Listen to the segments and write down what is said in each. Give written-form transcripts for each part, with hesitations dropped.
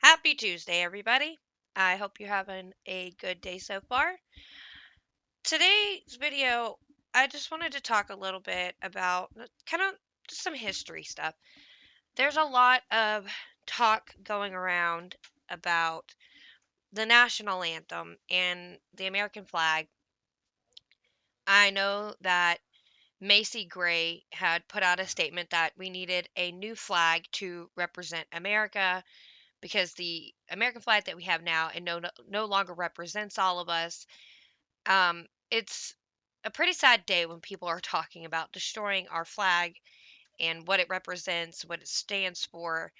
Happy Tuesday, everybody. I hope you're having a good day so far. Today's video, I just wanted to talk a little bit about kind of just some history stuff. There's a lot of talk going around about the national anthem and the American flag. I know that Macy Gray had put out a statement that we needed a new flag to represent America because the American flag that we have now and no longer represents all of us. It's a pretty sad day when people are talking about destroying our flag and what it represents, what it stands for,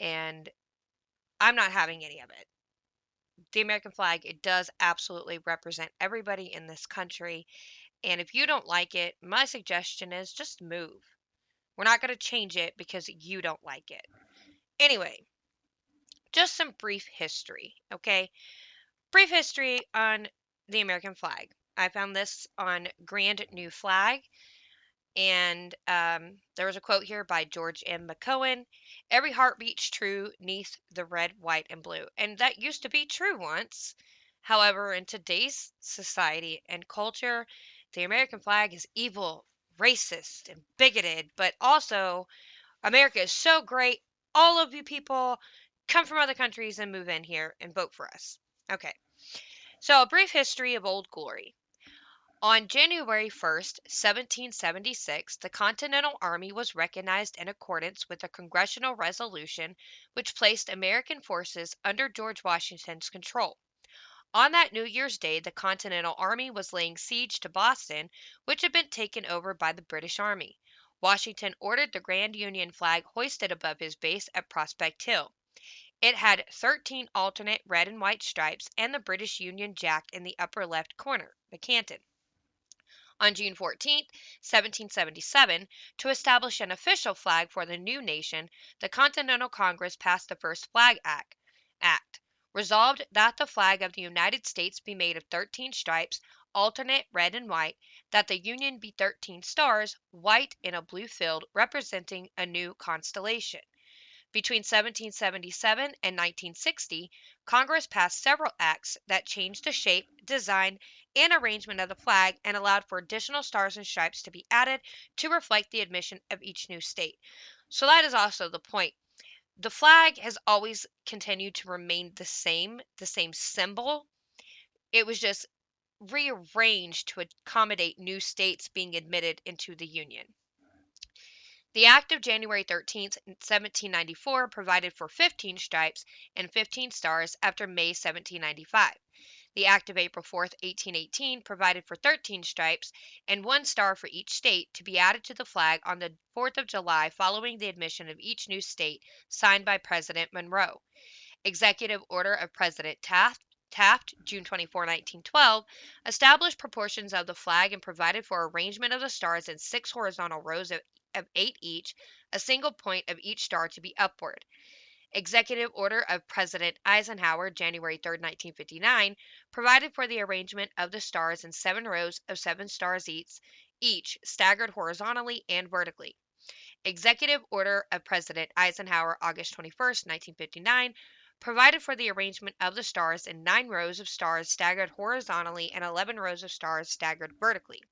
and I'm not having any of it. The American flag, it does absolutely represent everybody in this country, and if you don't like it, my suggestion is just move. We're not going to change it because you don't like it. Anyway, just some brief history, okay? Brief history on the American flag. I found this on Grand New Flag, and there was a quote here by George M. McCohen. Every heart beats true neath the red, white, and blue. And that used to be true once. However, in today's society and culture, the American flag is evil, racist, and bigoted, but also America is so great. All of you people come from other countries and move in here and vote for us. Okay. So, a brief history of Old Glory. On January 1st, 1776, the Continental Army was recognized in accordance with a congressional resolution which placed American forces under George Washington's control. On that New Year's Day, the Continental Army was laying siege to Boston, which had been taken over by the British Army. Washington ordered the Grand Union flag hoisted above his base at Prospect Hill. It had 13 alternate red and white stripes and the British Union Jack in the upper left corner, the canton. On June 14th, 1777, to establish an official flag for the new nation, the Continental Congress passed the first Flag Act, resolved that the flag of the United States be made of 13 stripes, alternate red and white, that the Union be 13 stars, white in a blue field, representing a new constellation. Between 1777 and 1960, Congress passed several acts that changed the shape, design, and arrangement of the flag and allowed for additional stars and stripes to be added to reflect the admission of each new state. So that is also the point. The flag has always continued to remain the same symbol. It was just rearranged to accommodate new states being admitted into the Union. The Act of January 13th, 1794 provided for 15 stripes and 15 stars after May 1795. The Act of April 4th, 1818 provided for 13 stripes and 1 star for each state to be added to the flag on the 4th of July following the admission of each new state, signed by President Monroe. Executive Order of President Taft, June 24, 1912, established proportions of the flag and provided for arrangement of the stars in 6 horizontal rows of 8 each, a single point of each star to be upward. Executive Order of President Eisenhower, January 3, 1959, provided for the arrangement of the stars in 7 rows of 7 stars each staggered horizontally and vertically. Executive Order of President Eisenhower, August 21, 1959, provided for the arrangement of the stars in 9 rows of stars staggered horizontally and 11 rows of stars staggered vertically.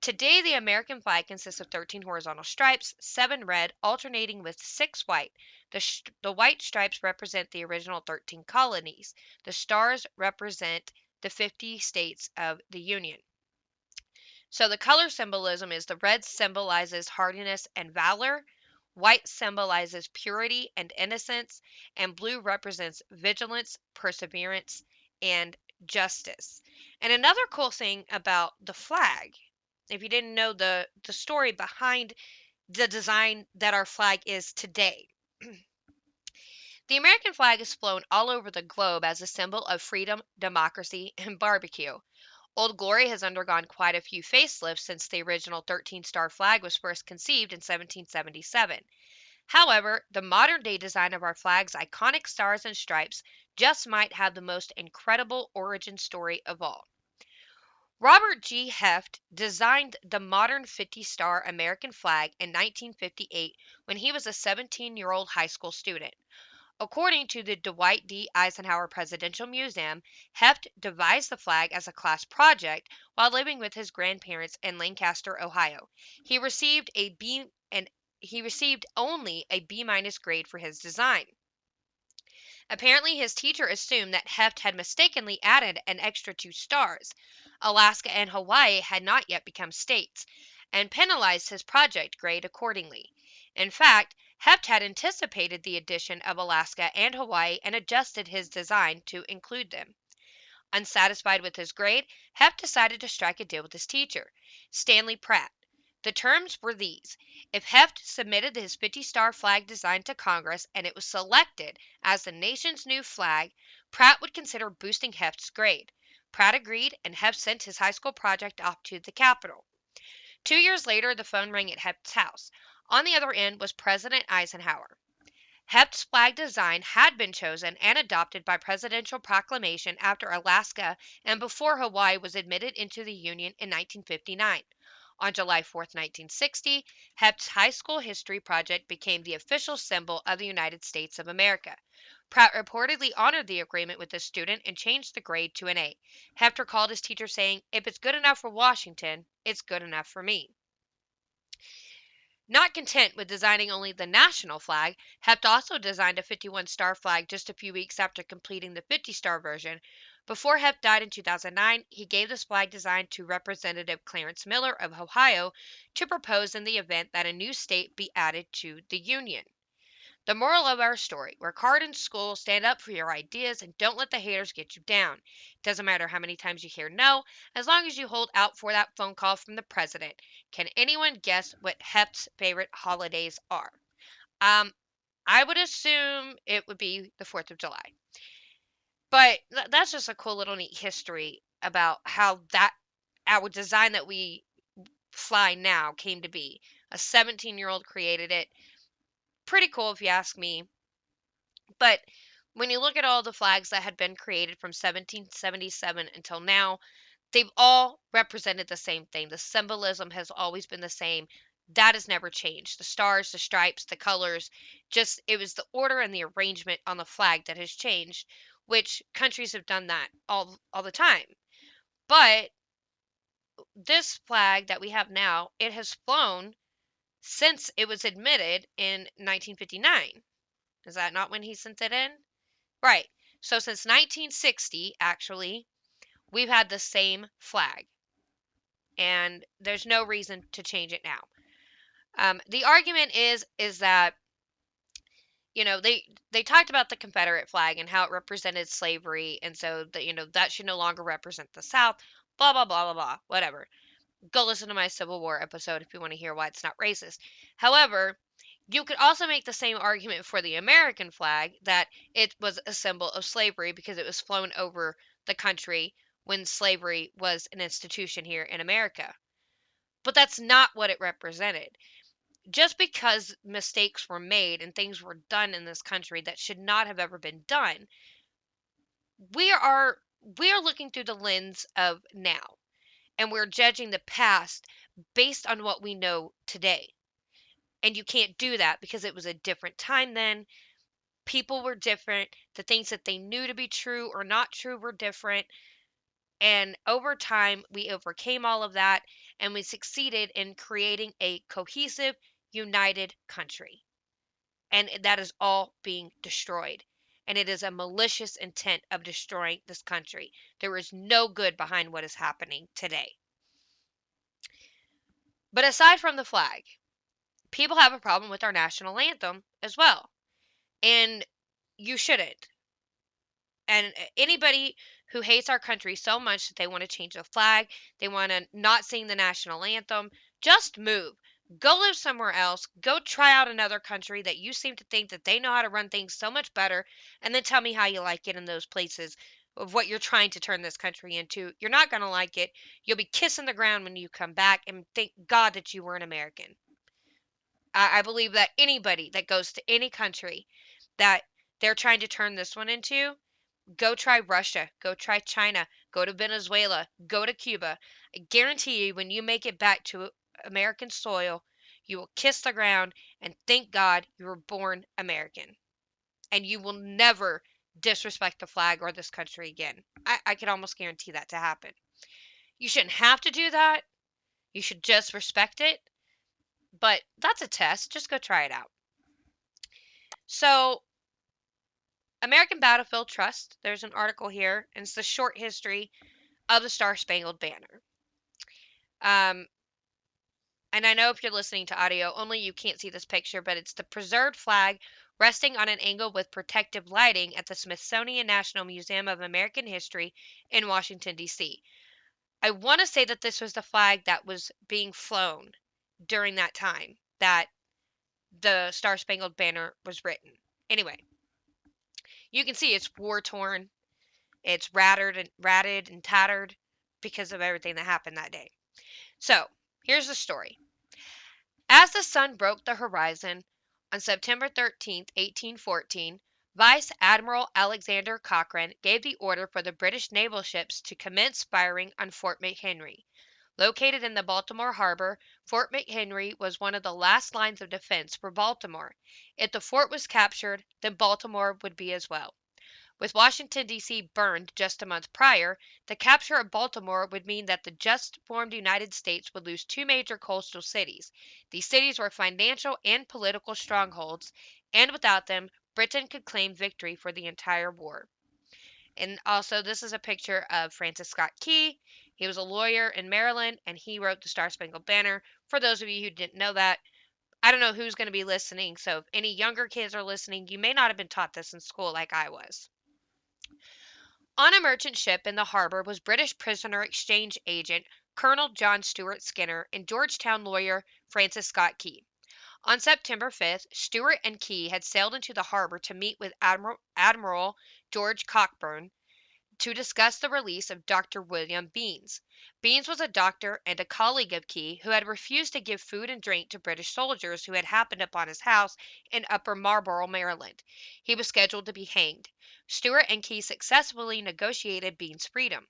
Today, the American flag consists of 13 horizontal stripes, 7 red, alternating with 6 white. The white stripes represent the original 13 colonies. The stars represent the 50 states of the Union. So the color symbolism is the red symbolizes hardiness and valor, white symbolizes purity and innocence, and blue represents vigilance, perseverance, and justice. And another cool thing about the flag, if you didn't know the story behind the design that our flag is today. The American flag is flown all over the globe as a symbol of freedom, democracy, and barbecue. Old Glory has undergone quite a few facelifts since the original 13-star flag was first conceived in 1777. However, the modern-day design of our flag's iconic stars and stripes just might have the most incredible origin story of all. Robert G. Heft designed the modern 50-star American flag in 1958 when he was a 17-year-old high school student. According to the Dwight D. Eisenhower Presidential Museum, Heft devised the flag as a class project while living with his grandparents in Lancaster, Ohio. He received a B and he received only a B- grade for his design. Apparently, his teacher assumed that Heft had mistakenly added an extra two stars. Alaska and Hawaii had not yet become states, and penalized his project grade accordingly. In fact, Heft had anticipated the addition of Alaska and Hawaii and adjusted his design to include them. Unsatisfied with his grade, Heft decided to strike a deal with his teacher, Stanley Pratt. The terms were these: if Heft submitted his 50-star flag design to Congress and it was selected as the nation's new flag, Pratt would consider boosting Heft's grade. Pratt agreed, and Heft sent his high school project off to the Capitol. 2 years later, the phone rang at Heft's house. On the other end was President Eisenhower. Heft's flag design had been chosen and adopted by presidential proclamation after Alaska and before Hawaii was admitted into the Union in 1959. On July 4, 1960, Heft's high school history project became the official symbol of the United States of America. Pratt reportedly honored the agreement with the student and changed the grade to an A. Heft recalled his teacher saying, "If it's good enough for Washington, it's good enough for me." Not content with designing only the national flag, Heft also designed a 51-star flag just a few weeks after completing the 50-star version. Before Heft died in 2009, he gave this flag design to Representative Clarence Miller of Ohio to propose in the event that a new state be added to the Union. The moral of our story: work hard in school, stand up for your ideas, and don't let the haters get you down. Doesn't matter how many times you hear no, as long as you hold out for that phone call from the president. Can anyone guess what Heft's favorite holidays are? Um, I would assume it would be the 4th of July. But that's just a cool little neat history about how that our design that we fly now came to be. A 17-year-old created it. Pretty cool if you ask me. But when you look at all the flags that had been created from 1777 until now, they've all represented the same thing. The symbolism has always been the same. That has never changed. The stars, the stripes, the colors, just it was the order and the arrangement on the flag that has changed, which countries have done that all the time. But this flag that we have now, it has flown since it was admitted in 1959. Is that not when he sent it in? Right. So since 1960, actually, we've had the same flag, and there's no reason to change it now. The argument is that they talked about the Confederate flag and how it represented slavery, and so that that should no longer represent the South. Blah blah blah blah blah. Whatever. Go listen to my Civil War episode if you want to hear why it's not racist. However, you could also make the same argument for the American flag, that it was a symbol of slavery because it was flown over the country when slavery was an institution here in America. But that's not what it represented. Just because mistakes were made and things were done in this country that should not have ever been done, we are looking through the lens of now, and we're judging the past based on what we know today. And you can't do that because it was a different time then. People were different. The things that they knew to be true or not true were different. And over time, we overcame all of that and we succeeded in creating a cohesive, united country. And that is all being destroyed. And it is a malicious intent of destroying this country. There is no good behind what is happening today. But aside from the flag, people have a problem with our national anthem as well. And you shouldn't. And anybody who hates our country so much that they want to change the flag, they want to not sing the national anthem, just move. Go live somewhere else. Go try out another country that you seem to think that they know how to run things so much better, and then tell me how you like it in those places of what you're trying to turn this country into. You're not going to like it. You'll be kissing the ground when you come back, and thank God that you were an American. I believe that anybody that goes to any country that they're trying to turn this one into, go try Russia, go try China, go to Venezuela, go to Cuba. I guarantee you, when you make it back to American soil, you will kiss the ground and thank God you were born American. and you will never disrespect the flag or this country again. I can almost guarantee that to happen. You shouldn't have to do that. You should just respect it. But that's a test. Just go try it out. So, American Battlefield Trust, there's an article here, and it's the short history of the Star-Spangled Banner. Um, and I know if you're listening to audio only, you can't see this picture, but it's the preserved flag resting on an angle with protective lighting at the Smithsonian National Museum of American History in Washington, D.C. I want to say that this was the flag that was being flown during that time that the Star Spangled Banner was written. Anyway, you can see it's war torn, it's ratted and tattered because of everything that happened that day. So, here's the story. As the sun broke the horizon on September 13th, 1814, Vice Admiral Alexander Cochrane gave the order for the British naval ships to commence firing on Fort McHenry. Located in the Baltimore harbor, Fort McHenry was one of the last lines of defense for Baltimore. If the fort was captured, then Baltimore would be as well. With Washington, D.C. burned just a month prior, the capture of Baltimore would mean that the just formed United States would lose two major coastal cities. These cities were financial and political strongholds, and without them, Britain could claim victory for the entire war. And also, this is a picture of Francis Scott Key. He was a lawyer in Maryland, and he wrote the Star-Spangled Banner. For those of you who didn't know that, I don't know who's going to be listening, so if any younger kids are listening, you may not have been taught this in school like I was. On a merchant ship in the harbor was British prisoner exchange agent Colonel John Stuart Skinner and Georgetown lawyer Francis Scott Key. On September 5th, Stuart and Key had sailed into the harbor to meet with Admiral George Cockburn to discuss the release of Dr. William Beans. Beans was a doctor and a colleague of Key who had refused to give food and drink to British soldiers who had happened upon his house in Upper Marlboro, Maryland. He was scheduled to be hanged. Stuart and Key successfully negotiated Beans' freedom.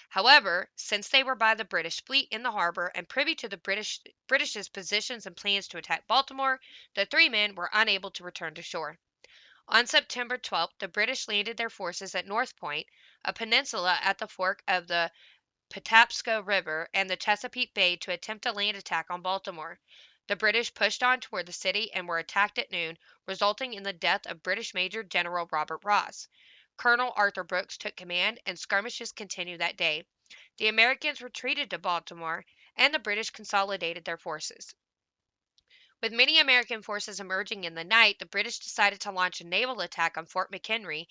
However, since they were by the British fleet in the harbor and privy to the British's positions and plans to attack Baltimore, the three men were unable to return to shore. On September 12th, the British landed their forces at North Point, a peninsula at the fork of the Patapsco River and the Chesapeake Bay, to attempt a land attack on Baltimore. The British pushed on toward the city and were attacked at noon, resulting in the death of British Major General Robert Ross. Colonel Arthur Brooks took command, and skirmishes continued that day. The Americans retreated to Baltimore, and the British consolidated their forces. With many American forces emerging in the night, the British decided to launch a naval attack on Fort McHenry,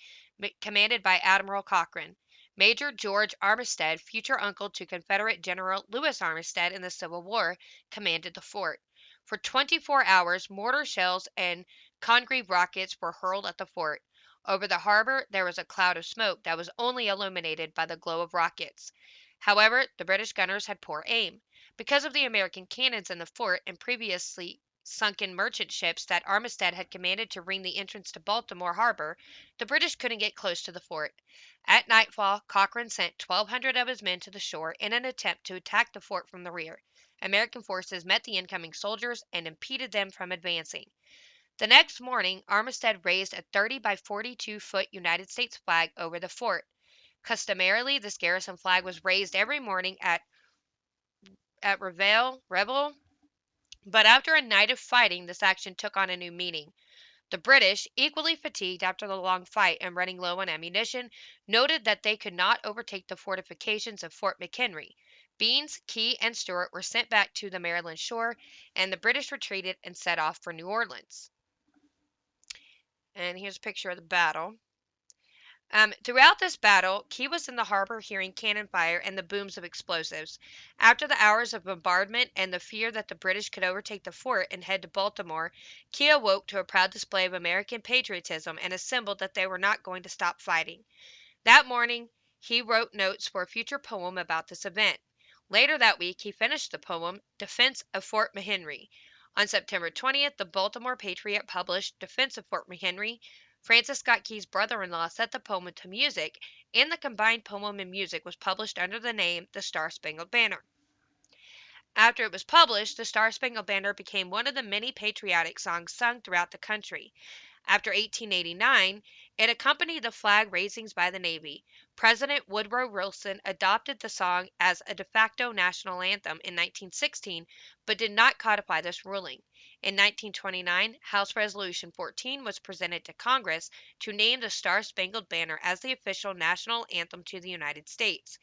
commanded by Admiral Cochrane. Major George Armistead, future uncle to Confederate General Lewis Armistead in the Civil War, commanded the fort. For 24 hours, mortar shells and Congreve rockets were hurled at the fort. Over the harbor, there was a cloud of smoke that was only illuminated by the glow of rockets. However, the British gunners had poor aim. Because of the American cannons in the fort and previously sunken merchant ships that Armistead had commanded to ring the entrance to Baltimore harbor, the British couldn't get close to the fort. At nightfall, Cochrane sent 1,200 of his men to the shore in an attempt to attack the fort from the rear. American forces met the incoming soldiers and impeded them from advancing. The next morning, Armistead raised a 30 by 42-foot United States flag over the fort. Customarily, this garrison flag was raised every morning at revel, but after a night of fighting, this action took on a new meaning. The British, equally fatigued after the long fight and running low on ammunition, noted that they could not overtake the fortifications of Fort McHenry. Beans, Key, and Stuart were sent back to the Maryland shore, and the British retreated and set off for New Orleans. And here's a picture of the battle. Throughout this battle, Key was in the harbor hearing cannon fire and the booms of explosives. After the hours of bombardment and the fear that the British could overtake the fort and head to Baltimore, Key awoke to a proud display of American patriotism and assembled that they were not going to stop fighting. That morning, he wrote notes for a future poem about this event. Later that week, he finished the poem, Defense of Fort McHenry. On September 20th, the Baltimore Patriot published Defense of Fort McHenry. Francis Scott Key's brother-in-law set the poem to music, and the combined poem and music was published under the name The Star-Spangled Banner. After it was published, the Star-Spangled Banner became one of the many patriotic songs sung throughout the country. After 1889, it accompanied the flag raisings by the Navy. President Woodrow Wilson adopted the song as a de facto national anthem in 1916, but did not codify this ruling. In 1929, House Resolution 14 was presented to Congress to name the Star-Spangled Banner as the official national anthem to the United States.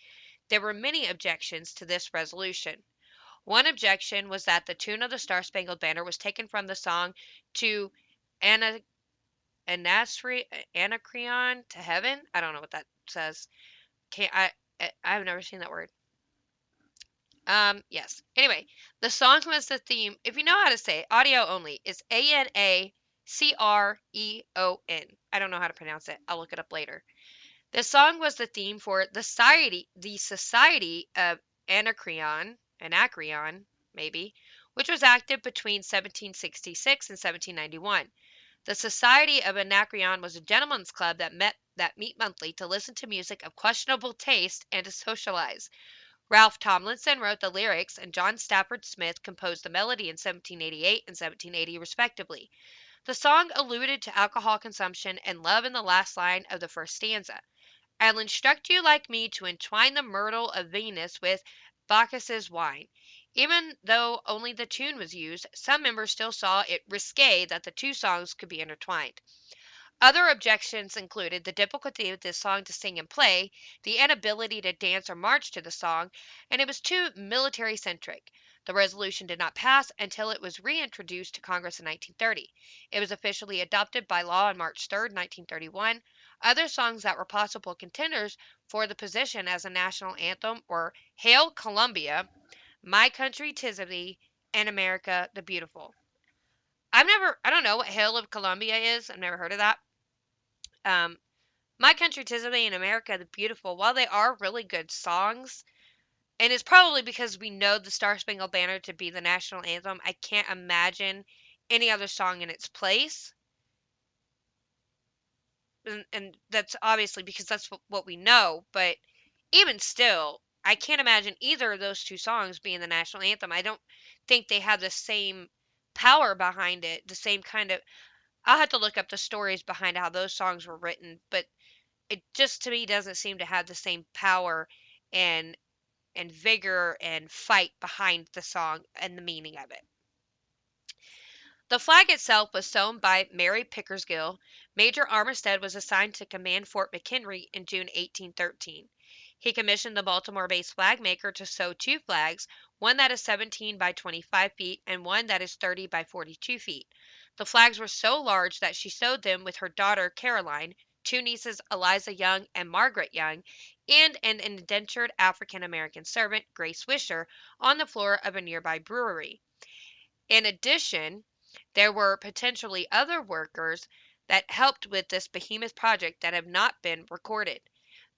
There were many objections to this resolution. One objection was that the tune of the Star-Spangled Banner was taken from the song to Ana Anacreon to Heaven. I don't know what that says. Can't I've never seen that word. Yes. Anyway, the song was the theme. If you know how to say it, audio only is Anacreon. I don't know how to pronounce it. I'll look it up later. The song was the theme for the Society of Anacreon, maybe, which was active between 1766 and 1791. The Society of Anacreon was a gentlemen's club that meet monthly to listen to music of questionable taste and to socialize. Ralph Tomlinson wrote the lyrics, and John Stafford Smith composed the melody in 1788 and 1780, respectively. The song alluded to alcohol consumption and love in the last line of the first stanza. I'll instruct you like me to entwine the myrtle of Venus with Bacchus's wine. Even though only the tune was used, some members still saw it risque that the two songs could be intertwined. Other objections included the difficulty of this song to sing and play, the inability to dance or march to the song, and it was too military centric. The resolution did not pass until it was reintroduced to Congress in 1930. It was officially adopted by law on March 3, 1931. Other songs that were possible contenders for the position as a national anthem were Hail Columbia, My Country 'Tis of Thee, and America the Beautiful. I don't know what Hail of Columbia is. I've never heard of that. Um, My Country 'Tis of Thee and America the Beautiful, while they are really good songs, and it's probably because we know the Star Spangled Banner to be the national anthem, I can't imagine any other song in its place. And that's obviously because that's what we know, but even still, I can't imagine either of those two songs being the national anthem. I don't think they have the same power behind it, the same kind of. I'll have to look up the stories behind how those songs were written, but it just to me doesn't seem to have the same power and vigor and fight behind the song and the meaning of it. The flag itself was sewn by Mary Pickersgill. Major Armistead was assigned to command Fort McHenry in June 1813. He commissioned the Baltimore-based flag maker to sew two flags, one that is 17 by 25 feet and one that is 30 by 42 feet. The flags were so large that she sewed them with her daughter Caroline, two nieces Eliza Young and Margaret Young, and an indentured African American servant, Grace Wisher, on the floor of a nearby brewery. In addition, there were potentially other workers that helped with this behemoth project that have not been recorded.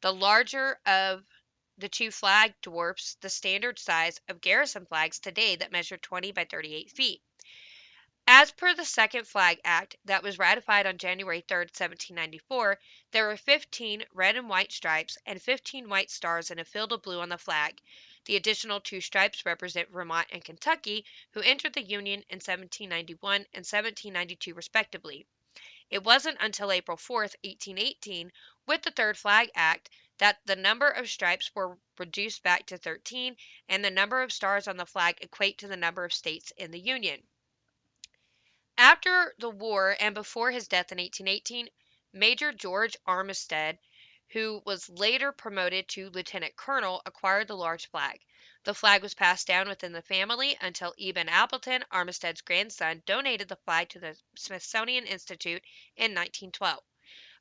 The larger of the two flag dwarfs the standard size of garrison flags today that measure 20 by 38 feet. As per the Second Flag Act that was ratified on January 3, 1794, there were 15 red and white stripes and 15 white stars and a field of blue on the flag. The additional two stripes represent Vermont and Kentucky, who entered the Union in 1791 and 1792 respectively. It wasn't until April 4, 1818, with the Third Flag Act, that the number of stripes were reduced back to 13 and the number of stars on the flag equate to the number of states in the Union. After the war and before his death in 1818, Major George Armistead, who was later promoted to lieutenant colonel, acquired the large flag. The flag was passed down within the family until Eben Appleton, Armistead's grandson, donated the flag to the Smithsonian Institute in 1912.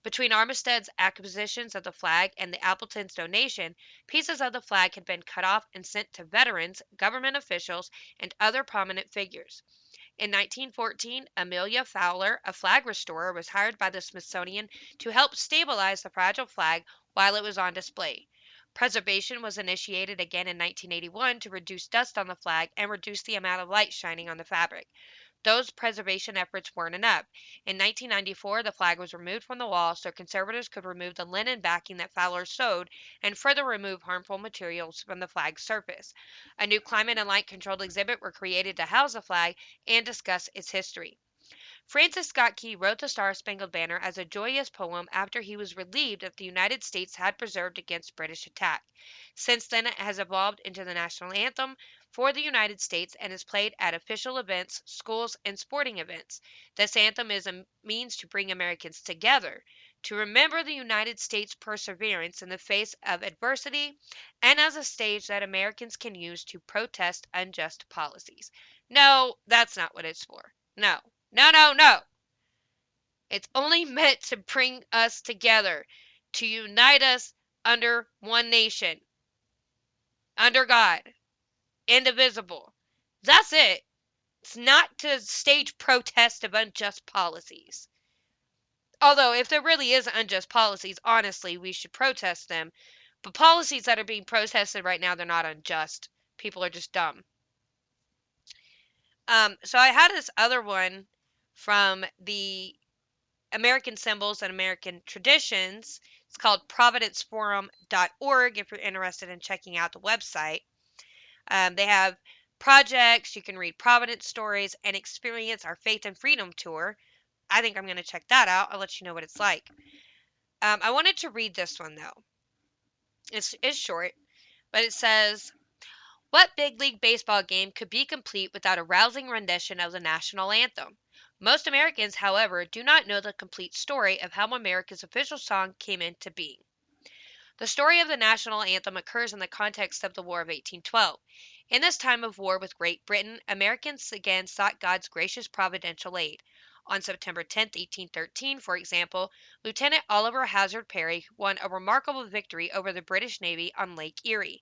Between Armistead's acquisitions of the flag and the Appletons' donation, pieces of the flag had been cut off and sent to veterans, government officials, and other prominent figures. In 1914, Amelia Fowler, a flag restorer, was hired by the Smithsonian to help stabilize the fragile flag while it was on display. Preservation was initiated again in 1981 to reduce dust on the flag and reduce the amount of light shining on the fabric. Those preservation efforts weren't enough. In 1994, the flag was removed from the wall so conservators could remove the linen backing that Fowler sewed and further remove harmful materials from the flag's surface. A new climate and light controlled exhibit were created to house the flag and discuss its history. Francis Scott Key wrote the Star-Spangled Banner as a joyous poem after he was relieved that the United States had preserved against British attack. Since then, it has evolved into the national anthem for the United States and is played at official events, schools, and sporting events. This anthem is a means to bring Americans together, to remember the United States' perseverance in the face of adversity, and as a stage that Americans can use to protest unjust policies. No, that's not what it's for. No. No, no, no. It's only meant to bring us together, to unite us under one nation, under God, indivisible. That's it. It's not to stage protest of unjust policies. Although, if there really is unjust policies, honestly, we should protest them. But policies that are being protested right now, they're not unjust. People are just dumb. So I had this other one from the American Symbols and American Traditions. It's called providenceforum.org if you're interested in checking out the website. They have projects. You can read Providence stories and experience our Faith and Freedom tour. I think I'm going to check that out. I'll let you know what it's like. I wanted to read this one, though. It's short, but it says, what big league baseball game could be complete without a rousing rendition of the national anthem? Most Americans, however, do not know the complete story of how America's official song came into being. The story of the national anthem occurs in the context of the War of 1812. In this time of war with Great Britain, Americans again sought God's gracious providential aid. On September 10, 1813, for example, Lieutenant Oliver Hazard Perry won a remarkable victory over the British Navy on Lake Erie.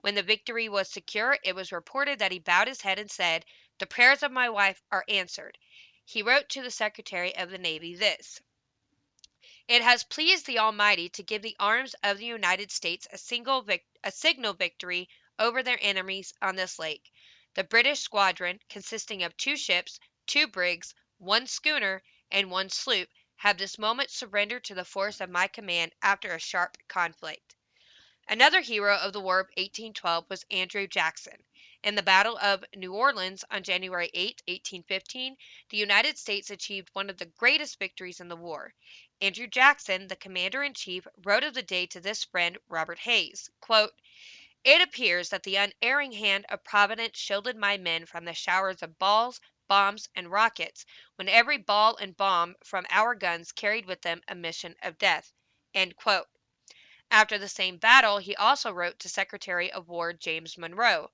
When the victory was secure, it was reported that he bowed his head and said, "The prayers of my wife are answered." He wrote to the Secretary of the Navy this: "It has pleased the Almighty to give the arms of the United States a signal victory over their enemies on this lake. The British squadron, consisting of 2 ships, 2 brigs, 1 schooner, and 1 sloop, have this moment surrendered to the force of my command after a sharp conflict." Another hero of the War of 1812 was Andrew Jackson. In the Battle of New Orleans on January 8, 1815, the United States achieved one of the greatest victories in the war. Andrew Jackson, the commander-in-chief, wrote of the day to this friend, Robert Hayes, quote, "It appears that the unerring hand of Providence shielded my men from the showers of balls, bombs, and rockets, when every ball and bomb from our guns carried with them a mission of death." End quote. After the same battle, he also wrote to Secretary of War James Monroe,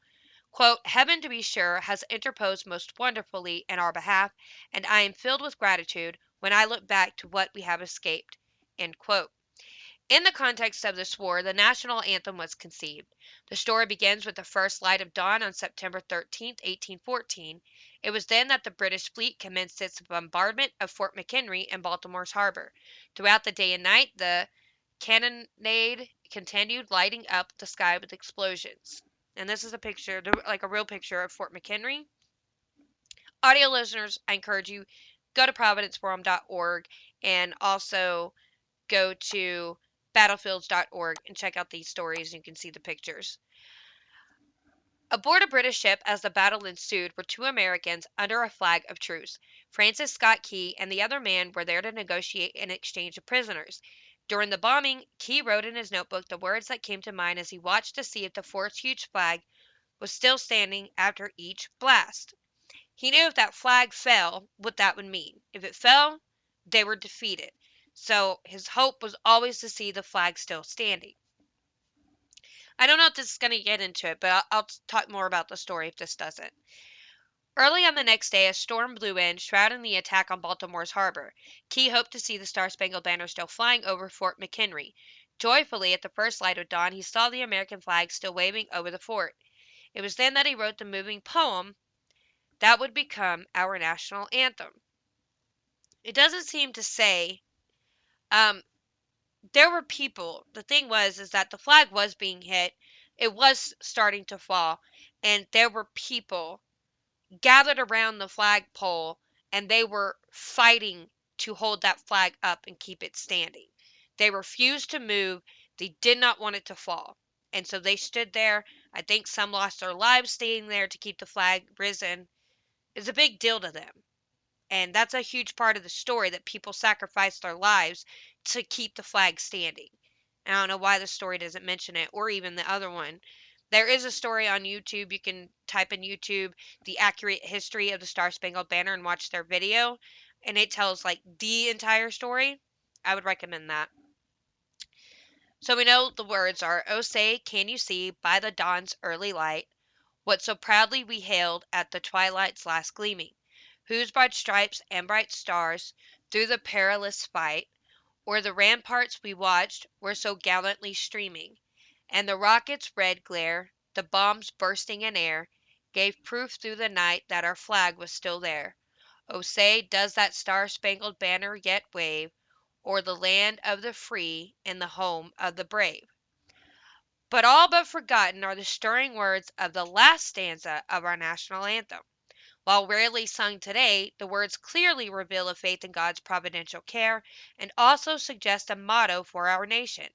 quote, "Heaven, to be sure, has interposed most wonderfully in our behalf, and I am filled with gratitude when I look back to what we have escaped." End quote. In the context of this war, the national anthem was conceived. The story begins with the first light of dawn on September 13, 1814. It was then that the British fleet commenced its bombardment of Fort McHenry in Baltimore's harbor. Throughout the day and night, the cannonade continued, lighting up the sky with explosions. And this is a picture, like a real picture of Fort McHenry. Audio listeners, I encourage you, go to providenceforum.org and also go to battlefields.org and check out these stories. You can see the pictures. Aboard a British ship as the battle ensued were 2 Americans under a flag of truce. Francis Scott Key and the other man were there to negotiate an exchange of prisoners. During the bombing, Key wrote in his notebook the words that came to mind as he watched to see if the fort's huge flag was still standing after each blast. He knew if that flag fell, what that would mean. If it fell, they were defeated. So his hope was always to see the flag still standing. I don't know if this is going to get into it, but I'll talk more about the story if this doesn't. Early on the next day, a storm blew in, shrouding the attack on Baltimore's harbor. Key hoped to see the Star-Spangled Banner still flying over Fort McHenry. Joyfully, at the first light of dawn, he saw the American flag still waving over the fort. It was then that he wrote the moving poem that would become our national anthem. It doesn't seem to say, there were people. The thing was, is that the flag was being hit. It was starting to fall, and there were people gathered around the flagpole, and they were fighting to hold that flag up and keep it standing. They refused to move. They did not want it to fall. And so they stood there. I think some lost their lives staying there to keep the flag risen. It's a big deal to them. And that's a huge part of the story, that people sacrificed their lives to keep the flag standing. And I don't know why the story doesn't mention it, or even the other one. There is a story on YouTube. You can type in YouTube the accurate history of the Star-Spangled Banner and watch their video, and it tells like the entire story. I would recommend that. So we know the words are, "Oh say, can you see by the dawn's early light what so proudly we hailed at the twilight's last gleaming, whose broad stripes and bright stars through the perilous fight o'er the ramparts we watched were so gallantly streaming, and the rocket's red glare, the bombs bursting in air, gave proof through the night that our flag was still there. Oh say, does that star-spangled banner yet wave o'er the land of the free and the home of the brave?" But all but forgotten are the stirring words of the last stanza of our national anthem. While rarely sung today, the words clearly reveal a faith in God's providential care and also suggest a motto for our nation.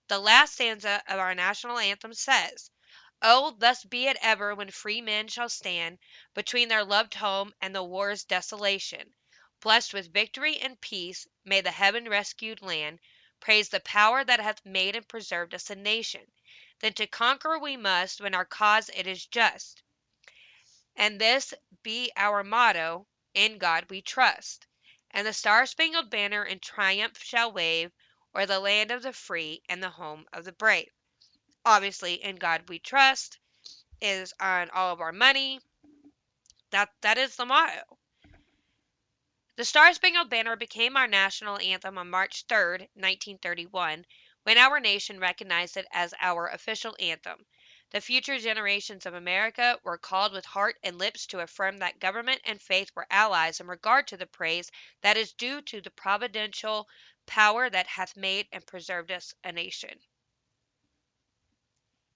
The last stanza of our national anthem says, "Oh, thus be it ever when free men shall stand between their loved home and the war's desolation. Blessed with victory and peace, may the heaven-rescued land praise the power that hath made and preserved us a nation. Then to conquer we must when our cause it is just. And this be our motto, in God we trust. And the star-spangled banner in triumph shall wave o'er the land of the free and the home of the brave." Obviously, "in God we trust" is on all of our money. That is the motto. The Star-Spangled Banner became our national anthem on March 3rd, 1931, when our nation recognized it as our official anthem. The future generations of America were called with heart and lips to affirm that government and faith were allies in regard to the praise that is due to the providential power that hath made and preserved us a nation.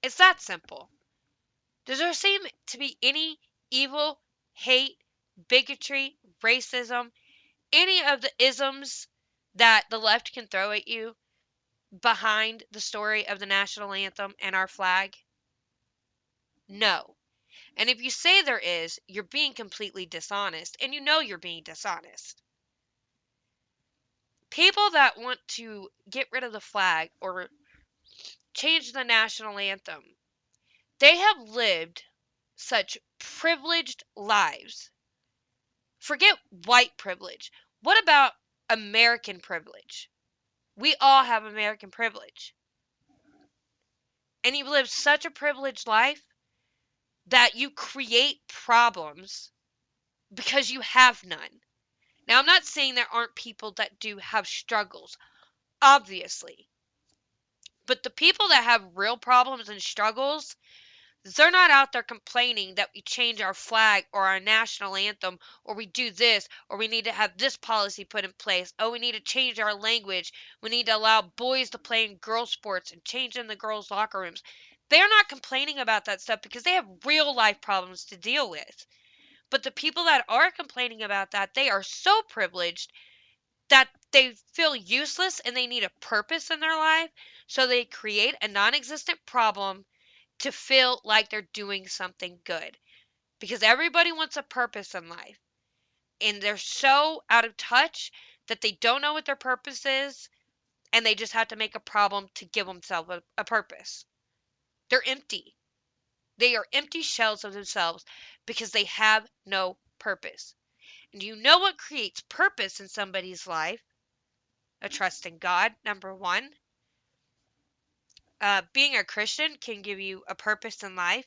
It's that simple. Does there seem to be any evil, hate, bigotry, racism, any of the isms that the left can throw at you behind the story of the national anthem and our flag? No. And if you say there is, you're being completely dishonest, and you know you're being dishonest. People that want to get rid of the flag or change the national anthem, they have lived such privileged lives. Forget white privilege. What about American privilege? We all have American privilege. And you live such a privileged life that you create problems because you have none. Now, I'm not saying there aren't people that do have struggles, obviously. But the people that have real problems and struggles, they're not out there complaining that we change our flag or our national anthem, or we do this, or we need to have this policy put in place. Oh, we need to change our language. We need to allow boys to play in girls' sports and change in the girls' locker rooms. They're not complaining about that stuff because they have real life problems to deal with. But the people that are complaining about that, they are so privileged that they feel useless and they need a purpose in their life. So they create a non existent problem to feel like they're doing something good, because everybody wants a purpose in life, and they're so out of touch that they don't know what their purpose is, and they just have to make a problem to give themselves a purpose. They're empty. They are empty shells of themselves because they have no purpose. And you know what creates purpose in somebody's life? A trust in God, number one. Being a Christian can give you a purpose in life.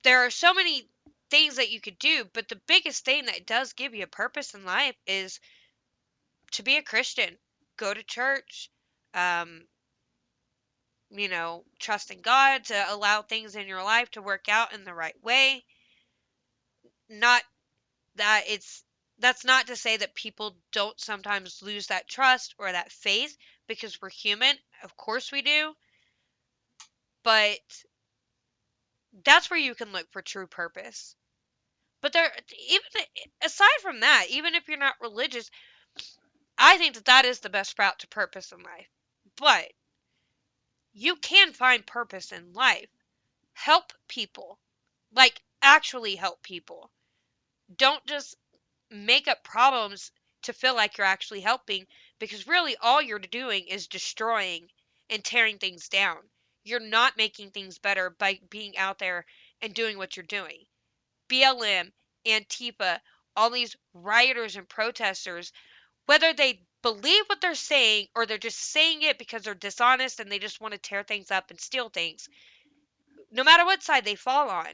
There are so many things that you could do, but the biggest thing that does give you a purpose in life is to be a Christian. Go to church, um, trust in God to allow things in your life to work out in the right way. Not that that's not to say that people don't sometimes lose that trust or that faith, because we're human. Of course we do. But that's where you can look for true purpose. But there, even aside from that, even if you're not religious, I think that is the best route to purpose in life. But you can find purpose in life. Help people. Like, actually help people. Don't just make up problems to feel like you're actually helping, because really all you're doing is destroying and tearing things down. You're not making things better by being out there and doing what you're doing. BLM, Antifa, all these rioters and protesters, whether they believe what they're saying or they're just saying it because they're dishonest and they just want to tear things up and steal things, no matter what side they fall on,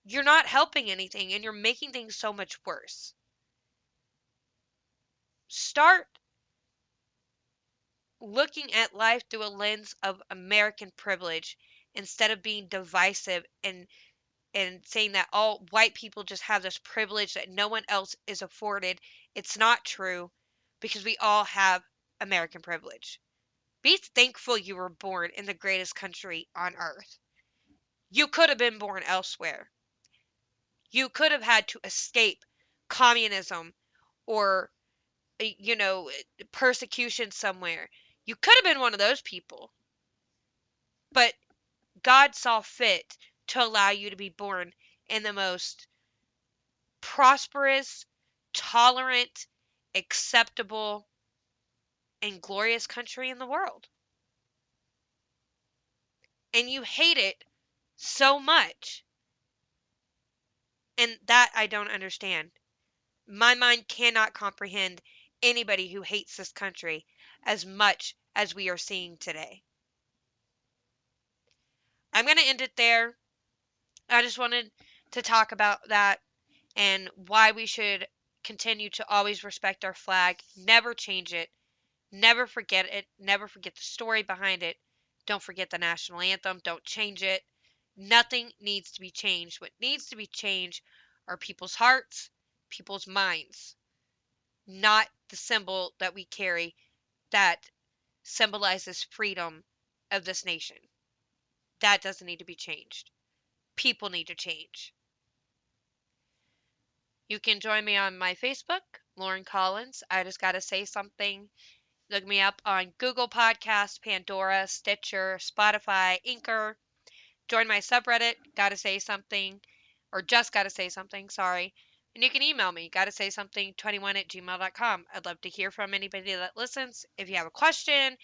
you're not helping anything and you're making things so much worse. Start looking at life through a lens of American privilege instead of being divisive and saying that all white people just have this privilege that no one else is afforded. It's not true, because we all have American privilege. Be thankful you were born in the greatest country on earth. You could have been born elsewhere. You could have had to escape communism or, persecution somewhere. You could have been one of those people. But God saw fit to allow you to be born in the most prosperous, tolerant, acceptable, and glorious country in the world. And you hate it so much. And that I don't understand. My mind cannot comprehend anybody who hates this country as much as we are seeing today. I'm going to end it there. I just wanted to talk about that and why we should continue to always respect our flag, never change it, never forget it, never forget the story behind it. Don't forget the national anthem, don't change it. Nothing needs to be changed. What needs to be changed are people's hearts, people's minds, not the symbol that we carry that symbolizes freedom of this nation. That doesn't need to be changed. People need to change. You can join me on my Facebook, Lauren Collins. I just got to say something. Look me up on Google Podcasts, Pandora, Stitcher, Spotify, Anchor. Join my subreddit, Gotta Say Something, or Just Gotta Say Something, sorry. And you can email me, gotta say something 21@gmail.com. I'd love to hear from anybody that listens. If you have a question,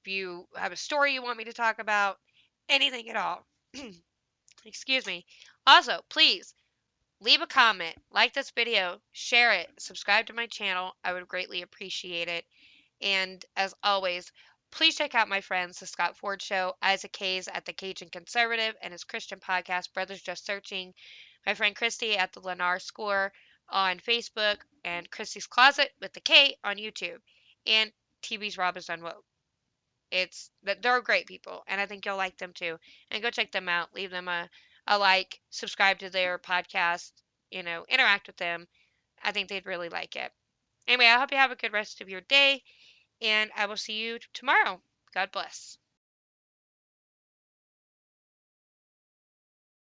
if you have a story you want me to talk about, anything at all. Excuse me. Also, please leave a comment, like this video, share it, subscribe to my channel. I would greatly appreciate it. And as always, please check out my friends, The Scott Ford Show, Isaac Hayes at The Cajun Conservative, and his Christian podcast, Brothers Just Searching, my friend Christy at The Lennar Score on Facebook, and Christy's Closet with the K on YouTube, and TV's Rob is Unwoke. They're great people, and I think you'll like them too. And go check them out. Leave them a like, subscribe to their podcast, interact with them. I think they'd really like it. Anyway, I hope you have a good rest of your day, and I will see you tomorrow. God bless.